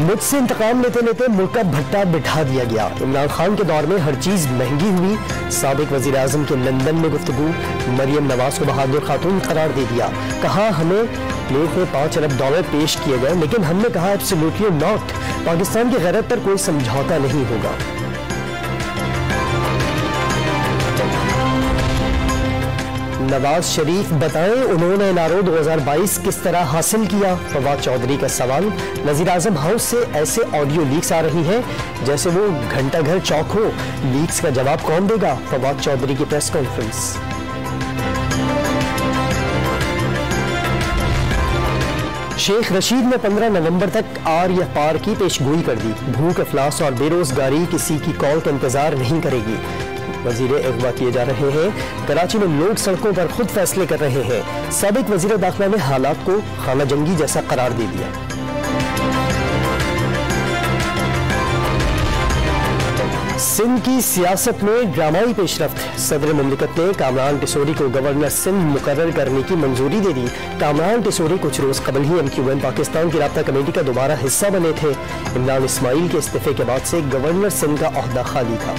मुझसे इंतकाम लेते लेते मुल्क का भट्टा बिठा दिया गया। इमरान खान के दौर में हर चीज महंगी हुई। साबिक वजीर आजम के लंदन में गुफ्तगू। मरियम नवाज को बहादुर खातून करार दे दिया। कहा हमें प्लेट में $5 अरब पेश किए गए, लेकिन हमने कहा एब्सोल्युटली नॉट। पाकिस्तान की गैरत पर कोई समझौता नहीं होगा। नवाज शरीफ बताएं उन्होंने एनआरओ 2022 किस तरह हासिल किया। फवाद चौधरी का सवाल। वजीर आजम हाउस से ऐसे ऑडियो लीक्स आ रही हैं जैसे वो घंटा घर चौक हो। लीक्स का जवाब कौन देगा? फवाद चौधरी की प्रेस कॉन्फ्रेंस। शेख रशीद ने 15 नवंबर तक आर या पार की पेशगोई कर दी। भूख, अफलास और बेरोजगारी किसी की कॉल का इंतजार नहीं करेगी। वजीर अगवा किए जा रहे हैं। कराची में लोग सड़कों पर खुद फैसले कर रहे हैं। साबिक वजीर दाखिला ने हालात को खाना जंगी जैसा करार दे दिया। सिंध की सियासत में ड्रामाई पेशरफ्त। सदर मुमलिकत ने कामरान टिसोरी को गवर्नर सिंध मुकर्रर करने की मंजूरी दे दी। कामरान टिसोरी कुछ रोज कबल ही MQM पाकिस्तान की राब्ता कमेटी का दोबारा हिस्सा बने थे। इमरान इस्माइल के इस्तीफे के बाद से गवर्नर सिंध का ओहदा खाली था।